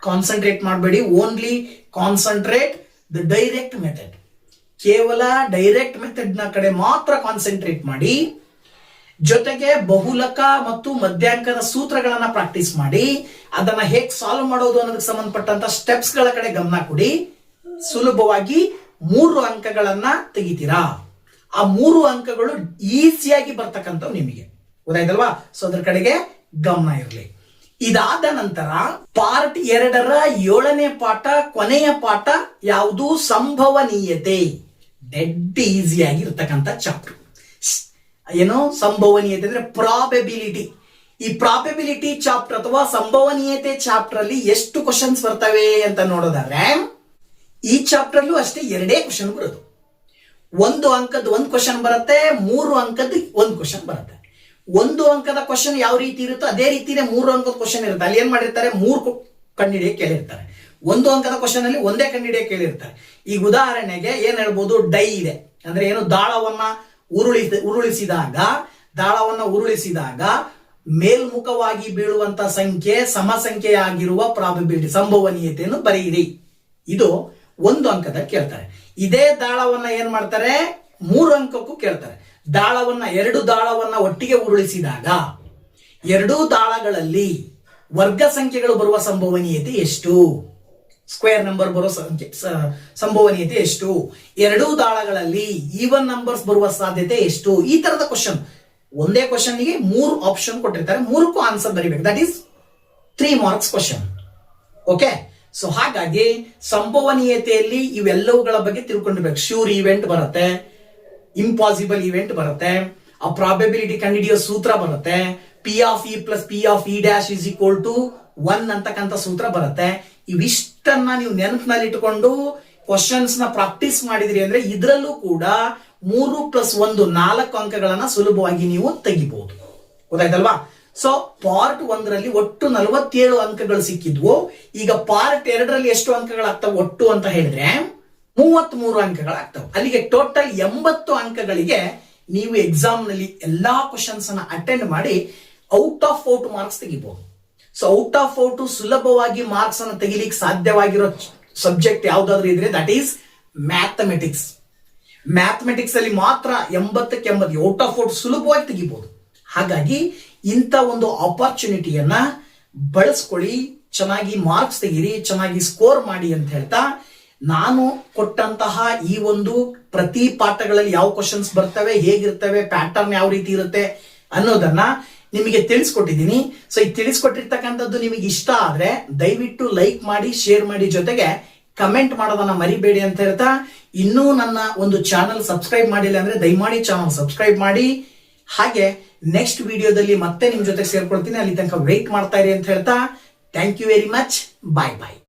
ಕಾನ್ಸಂಟ್ರೇಟ್ ಮಾಡಬೇಡಿ. Only concentrate the direct method. ಕೇವಲ ಡೈರೆಕ್ಟ್ ಮೆಥಡ್ ನ ಕಡೆ ಮಾತ್ರ ಕಾನ್ಸಂಟ್ರೇಟ್ ಮಾಡಿ. ಜೊತೆಗೆ ಬಹುಲಕ ಮತ್ತು ಮಧ್ಯಾಂಕದ ಸೂತ್ರಗಳನ್ನ ಪ್ರಾಕ್ಟೀಸ್ ಮಾಡಿ. ಅದನ್ನ ಹೇಗೆ ಸಾಲ್ವ್ ಮಾಡೋದು ಅನ್ನೋದಕ್ಕೆ ಸಂಬಂಧಪಟ್ಟಂತ ಸ್ಟೆಪ್ಸ್ ಗಳ ಕಡೆ ಗಮನ ಕೊಡಿ. ಸುಲಭವಾಗಿ 3 ಅಂಕಗಳನ್ನ ತೆಗಿತೀರಾ. ಆ 3 ಅಂಕಗಳು ಈಸಿಯಾಗಿ ಬರ್ತಕ್ಕಂಥವು ನಿಮಗೆ, ಗೊತ್ತಾಯ್ತಲ್ವಾ? ಸೊ ಅದ್ರ ಕಡೆಗೆ ಗಮನ ಇರಲಿ. ಇದಾದ ನಂತರ ಪಾರ್ಟ್ 2ರ 7ನೇ ಪಾಠ, ಕೊನೆಯ ಪಾಠ ಯಾವುದು? ಸಂಭವನೀಯತೆ. ಡೆಡ್ ಈಸಿಯಾಗಿ ಇರ್ತಕ್ಕಂಥ ಚಾಪ್ಟರ್. ಏನು ಸಂಭವನೀಯತೆ ಅಂದ್ರೆ ಪ್ರಾಬೆಬಿಲಿಟಿ. ಈ ಪ್ರಾಬೆಬಿಲಿಟಿ ಚಾಪ್ಟರ್ ಅಥವಾ ಸಂಭವನೀಯತೆ ಚಾಪ್ಟರ್ ಅಲ್ಲಿ ಎಷ್ಟು ಕ್ವಶನ್ಸ್ ಬರ್ತವೆ ಅಂತ ನೋಡೋದಾದ್ರೆ, ಈ ಚಾಪ್ಟರ್ ಅಲ್ಲೂ ಅಷ್ಟೇ 2 ಕ್ವಶನ್ ಬರೋದು. 1 ಅಂಕದ 1 ಕ್ವಶನ್ ಬರುತ್ತೆ, 3 ಅಂಕದ 1 ಕ್ವಶನ್ ಬರುತ್ತೆ. 1 ಅಂಕದ ಕ್ವಶನ್ ಯಾವ ರೀತಿ ಇರುತ್ತೋ ಅದೇ ರೀತಿನೇ 3 ಅಂಕದ ಕ್ವಶನ್ ಇರುತ್ತೆ. ಅಲ್ಲಿ ಏನ್ ಮಾಡಿರ್ತಾರೆ? 3 ಕಂಡಿಡಿಯಕ್ಕೆ ಕೇಳಿರ್ತಾರೆ. 1 ಅಂಕದ ಕ್ವಶನ್ ಅಲ್ಲಿ ಒಂದೇ ಕಂಡಿಡಿಯಕ್ಕೆ ಕೇಳಿರ್ತಾರೆ. ಈಗ ಉದಾಹರಣೆಗೆ ಏನ್ ಹೇಳ್ಬೋದು? ಡೈ ಇದೆ ಅಂದ್ರೆ ಏನು? ದಾಳವನ್ನ ಉರುಳಿಸಿದಾಗ ಮೇಲ್ಮುಖವಾಗಿ ಬೀಳುವಂತ ಸಂಖ್ಯೆ ಸಮ ಸಂಖ್ಯೆಯಾಗಿರುವ ಪ್ರಾಬಬಿಲಿಟಿ, ಸಂಭವನೀಯತೆಯನ್ನು ಬರೆಯಿರಿ. ಇದು 1 ಅಂಕದ ಕೇಳ್ತಾರೆ. ಇದೇ ದಾಳವನ್ನ ಏನ್ ಮಾಡ್ತಾರೆ? 3 ಅಂಕಕ್ಕೂ ಕೇಳ್ತಾರೆ. ಎರಡು ದಾಳವನ್ನ ಒಟ್ಟಿಗೆ ಉರುಳಿಸಿದಾಗ 2 ದಾಳಗಳಲ್ಲಿ ವರ್ಗ ಸಂಖ್ಯೆಗಳು ಬರುವ ಸಂಭವನೀಯತೆ ಎಷ್ಟು? ಸ್ಕ್ವೇರ್ ನಂಬರ್ ಬರೋ ಸಂಭವನೀಯತೆ ಎಷ್ಟು? 2 ದಾಳಗಳಲ್ಲಿ ಈವನ್ ನಂಬರ್ಸ್ ಬರುವ ಸಾಧ್ಯತೆ ಎಷ್ಟು? ಈ ತರದ ಕ್ವಶನ್. ಒಂದೇ ಕ್ವಶನ್ ಗೆ 3 ಆಪ್ಷನ್ ಕೊಟ್ಟಿರ್ತಾರೆ. 3ಕ್ಕೂ ಆನ್ಸರ್ ಬರೀಬೇಕು. That is 3 marks question. Okay. So ಹಾಗಾಗಿ ಸಂಭವನೀಯತೆಯಲ್ಲಿ ಇವೆಲ್ಲವುಗಳ ಬಗ್ಗೆ ತಿಳ್ಕೊಂಡಿರ್ಬೇಕು. ಶ್ಯೂರ್ ಇವೆಂಟ್ ಬರುತ್ತೆ, ಇಂಪಾಸಿಬಲ್ ಇವೆಂಟ್ ಬರುತ್ತೆ, ಆ ಪ್ರಾಬಬಿಲಿಟಿ ಕಂಡುಹಿಡಿಯೋ ಸೂತ್ರ ಬರುತ್ತೆ, P of E plus P of E dash is equal to 1 ಅಂತಕ್ಕಂಥ ಸೂತ್ರ ಬರುತ್ತೆ. ಇವಿಷ್ಟನ್ನ ನೀವು ನೆನಪಿನಲ್ಲಿ ಇಟ್ಟುಕೊಂಡು ಕ್ವಶನ್ಸ್ ನ ಪ್ರಾಕ್ಟೀಸ್ ಮಾಡಿದ್ರಿ ಅಂದ್ರೆ ಇದರಲ್ಲೂ ಕೂಡ 3 + 1 4 ಅಂಕಗಳನ್ನ ಸುಲಭವಾಗಿ ನೀವು ತೆಗಿಬಹುದು, ಗೊತ್ತಾಯ್ತಲ್ವಾ? ಸೊ ಪಾರ್ಟ್ 1ರಲ್ಲಿ ಒಟ್ಟು 47 ಅಂಕಗಳು ಸಿಕ್ಕಿದ್ವು. ಈಗ ಪಾರ್ಟ್ 2ರಲ್ಲಿ ಎಷ್ಟು ಅಂಕಗಳಾಗ್ತವೆ ಒಟ್ಟು ಅಂತ ಹೇಳಿದ್ರೆ 33 ಅಂಕಗಳಾಗ್ತವೆ. ಅಲ್ಲಿಗೆ ಟೋಟಲ್ 80 ಅಂಕಗಳಿಗೆ ನೀವು ಎಕ್ಸಾಮ್ ನಲ್ಲಿ ಎಲ್ಲಾ ಕ್ವಶನ್ಸ್ ಅನ್ನ ಅಟೆಂಡ್ ಮಾಡಿ ಔಟ್ ಆಫ್ ಔಟ್ ಮಾರ್ಕ್ಸ್ ತೆಗಿಬಹುದು. ಸೊ ಔಟ್ ಆಫ್ ಔಟ್ ಸುಲಭವಾಗಿ ಮಾರ್ಕ್ಸ್ ಅನ್ನು ತೆಗಿಲಿಕ್ಕೆ ಸಾಧ್ಯವಾಗಿರೋ ಸಬ್ಜೆಕ್ಟ್ ಯಾವ್ದಾದ್ರು ಇದ್ರೆ ದಟ್ ಈಸ್ ಮ್ಯಾಥಮೆಟಿಕ್ಸ್. ಮ್ಯಾಥಮೆಟಿಕ್ಸ್ ಅಲ್ಲಿ ಮಾತ್ರ 80ಕ್ಕೆ 80 ಔಟ್ ಆಫ್ ಔಟ್ ಸುಲಭವಾಗಿ ತೆಗಿಬಹುದು. ಹಾಗಾಗಿ ಇಂಥ ಒಂದು ಆಪರ್ಚುನಿಟಿಯನ್ನ ಬಳಸ್ಕೊಳ್ಳಿ, ಚೆನ್ನಾಗಿ ಮಾರ್ಕ್ಸ್ ತೆಗಿರಿ, ಚೆನ್ನಾಗಿ ಸ್ಕೋರ್ ಮಾಡಿ ಅಂತ ಹೇಳ್ತಾ ನಾನು ಕೊಟ್ಟಂತಹ ಈ ಒಂದು ಪ್ರತಿ ಪಾಠಗಳಲ್ಲಿ ಯಾವ ಕ್ವಶನ್ಸ್ ಬರ್ತವೆ, ಹೇಗಿರ್ತವೆ, ಪ್ಯಾಟರ್ನ್ ಯಾವ ರೀತಿ ಇರುತ್ತೆ ಅನ್ನೋದನ್ನ ನಿಮಗೆ ತಿಳಿಸ್ಕೊಟ್ಟಿದ್ದೀನಿ. ಸೊ ಈ ತಿಳಿಸ್ಕೊಟ್ಟಿರ್ತಕ್ಕಂಥದ್ದು ನಿಮಗೆ ಇಷ್ಟ ಆದ್ರೆ ದಯವಿಟ್ಟು ಲೈಕ್ ಮಾಡಿ, ಶೇರ್ ಮಾಡಿ, ಜೊತೆಗೆ ಕಮೆಂಟ್ ಮಾಡೋದನ್ನ ಮರಿಬೇಡಿ ಅಂತ ಹೇಳ್ತಾ, ಇನ್ನೂ ನನ್ನ ಒಂದು ಚಾನಲ್ ಸಬ್ಸ್ಕ್ರೈಬ್ ಮಾಡಿಲ್ಲ ಅಂದ್ರೆ ದಯಮಾಡಿ ಚಾನಲ್ ಸಬ್ಸ್ಕ್ರೈಬ್ ಮಾಡಿ. ಹಾಗೆ ನೆಕ್ಸ್ಟ್ ವಿಡಿಯೋದಲ್ಲಿ ಮತ್ತೆ ನಿಮ್ ಜೊತೆ ಸೇರ್ಕೊಳ್ತೀನಿ. ಅಲ್ಲಿ ತನಕ ವೇಟ್ ಮಾಡ್ತಾ ಇರಿ ಅಂತ ಹೇಳ್ತಾ thank you very much. Bye bye.